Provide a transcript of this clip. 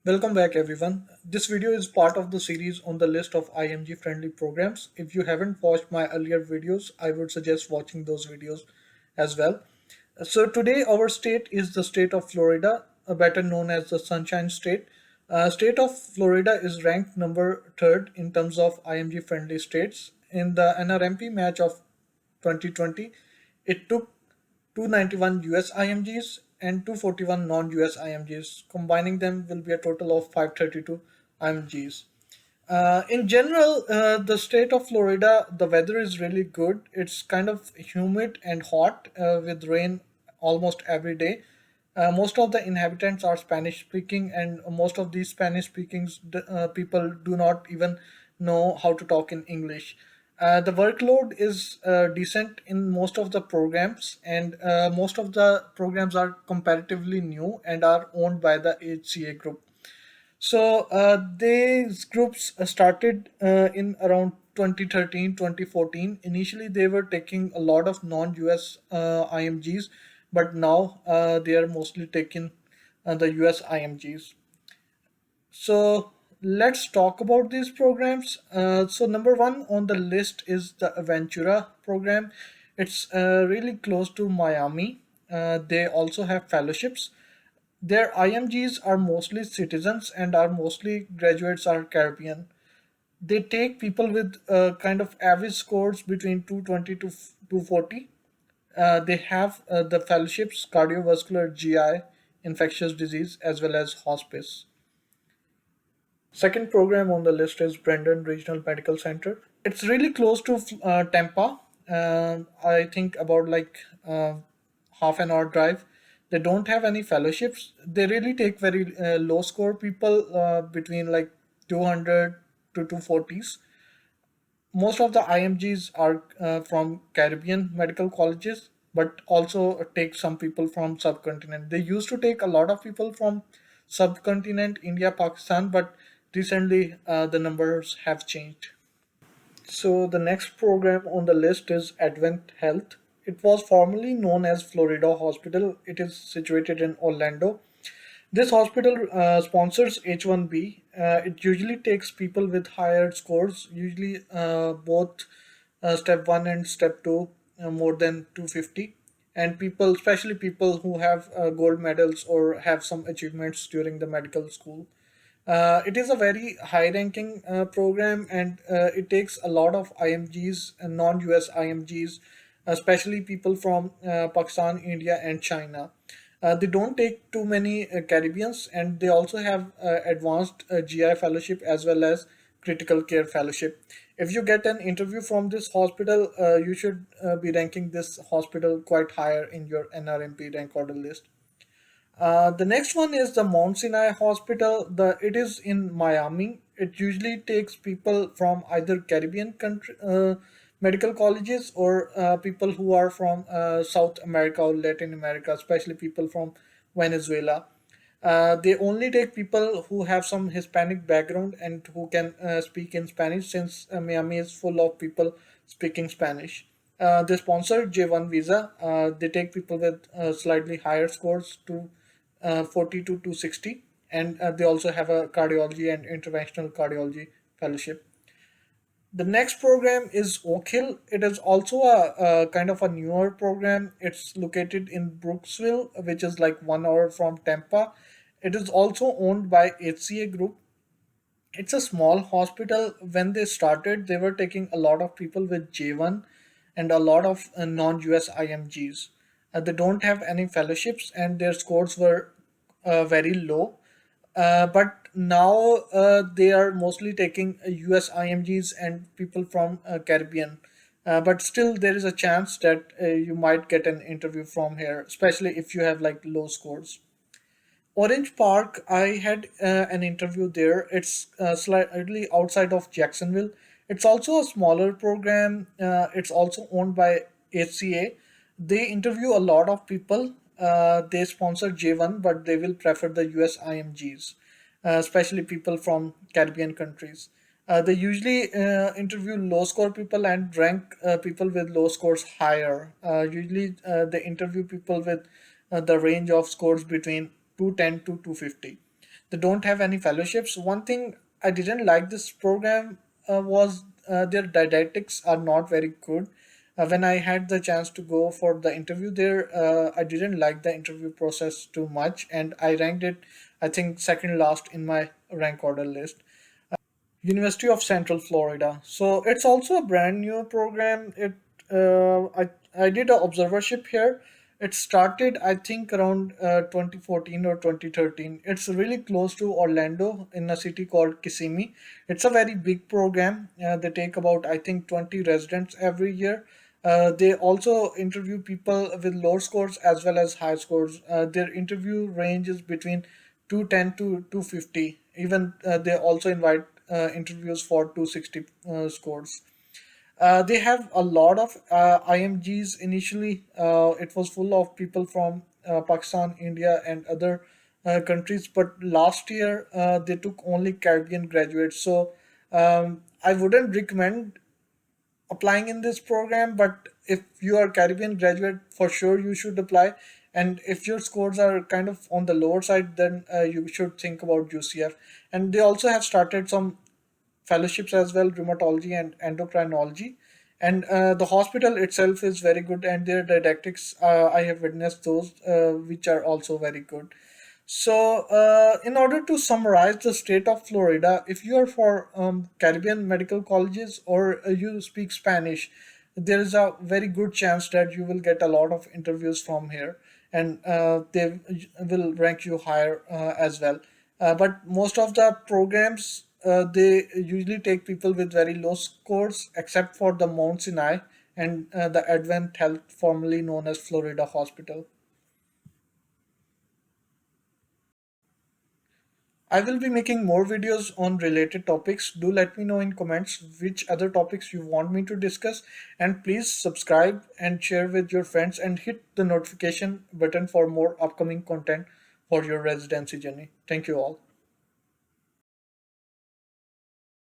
Welcome back everyone. This video is part of the series on the list of IMG friendly programs. If you haven't watched my earlier videos, I would suggest watching those videos as well. So today our state is the state of Florida, better known as the Sunshine State. State of Florida is ranked number third in terms of IMG friendly states. In the NRMP match of 2020, it took 291 US IMGs and 241 non-US IMGs. Combining them will be a total of 532 IMGs. In general, the state of Florida, the weather is really good. It's kind of humid and hot with rain almost every day. Most of the inhabitants are Spanish speaking, and most of these Spanish speaking people do not even know how to talk in English. The workload is decent in most of the programs, and most of the programs are comparatively new and are owned by the HCA group. So these groups started in around 2013, 2014. Initially, they were taking a lot of non-US IMGs, but now they are mostly taking the US IMGs. So let's talk about these programs. So number one on the list is the Aventura program. It's really close to Miami. They also have fellowships. Their IMGs are mostly citizens and are mostly graduates are Caribbean. They take people with kind of average scores between 220 to 240. They have the fellowships, cardiovascular, GI, infectious disease, as well as hospice. Second program on the list is Brandon Regional Medical Center. It's really close to Tampa. I think about half an hour drive. They don't have any fellowships. They really take very low score people between like 200 to 240s. Most of the IMGs are from Caribbean medical colleges, but also take some people from subcontinent. They used to take a lot of people from subcontinent, India, Pakistan, but recently the numbers have changed. So the next program on the list is Advent Health. It was formerly known as Florida Hospital. It is situated in Orlando. This hospital sponsors H1B. It usually takes people with higher scores, usually both step 1 and step 2, more than 250. And people, especially people who have gold medals or have some achievements during the medical school. It is a very high ranking program, and it takes a lot of IMGs and non US IMGs, especially people from Pakistan, India, and China. They don't take too many Caribbeans, and they also have advanced GI fellowship as well as critical care fellowship. If you get an interview from this hospital, you should be ranking this hospital quite higher in your NRMP rank order list. The next one is the Mount Sinai Hospital. It is in Miami. It usually takes people from either Caribbean country medical colleges or people who are from South America or Latin America, especially people from Venezuela. They only take people who have some Hispanic background and who can speak in Spanish, since Miami is full of people speaking Spanish. They sponsor J1 visa. They take people with slightly higher scores to 40 to 260, and they also have a cardiology and interventional cardiology fellowship. The next program is Oak Hill. It is also a kind of a newer program. It's located in Brooksville, which is like 1 hour from Tampa. It is also owned by HCA Group. It's a small hospital. When they started, they were taking a lot of people with J1 and a lot of non-US IMGs. They don't have any fellowships, and their scores were very low. But now they are mostly taking US IMGs and people from Caribbean. But still, there is a chance that you might get an interview from here, especially if you have like low scores. Orange Park, I had an interview there. It's slightly outside of Jacksonville. It's also a smaller program. It's also owned by HCA. They interview a lot of people. They sponsor J1, but they will prefer the US IMGs, especially people from Caribbean countries. They usually interview low score people and rank people with low scores higher. Usually, they interview people with the range of scores between 210 to 250. They don't have any fellowships. One thing I didn't like this program was their didactics are not very good. When I had the chance to go for the interview there, I didn't like the interview process too much, and I ranked it, I think, second last in my rank order list. University of Central Florida. So it's also a brand new program. I did a observership here. It started, I think, around 2014 or 2013. It's really close to Orlando in a city called Kissimmee. It's a very big program. They take about, I think, 20 residents every year. They also interview people with low scores as well as high scores. Their interview range is between 210 to 250. Even they also invite interviews for 260 scores. They have a lot of IMGs initially. It was full of people from Pakistan, India, and other countries. But last year, they took only Caribbean graduates. So I wouldn't recommend applying in this program, but if you are Caribbean graduate, for sure you should apply. And if your scores are kind of on the lower side, then you should think about UCF. And they also have started some fellowships as well, rheumatology and endocrinology. And the hospital itself is very good, and their didactics, I have witnessed those, which are also very good. So, in order to summarize the state of Florida, if you are for Caribbean medical colleges or you speak Spanish, there is a very good chance that you will get a lot of interviews from here, and they will rank you higher as well. But most of the programs, they usually take people with very low scores, except for the Mount Sinai and the Advent Health, formerly known as Florida Hospital. I will be making more videos on related topics. Do let me know in comments which other topics you want me to discuss, and please subscribe and share with your friends and hit the notification button for more upcoming content for your residency journey. Thank you all.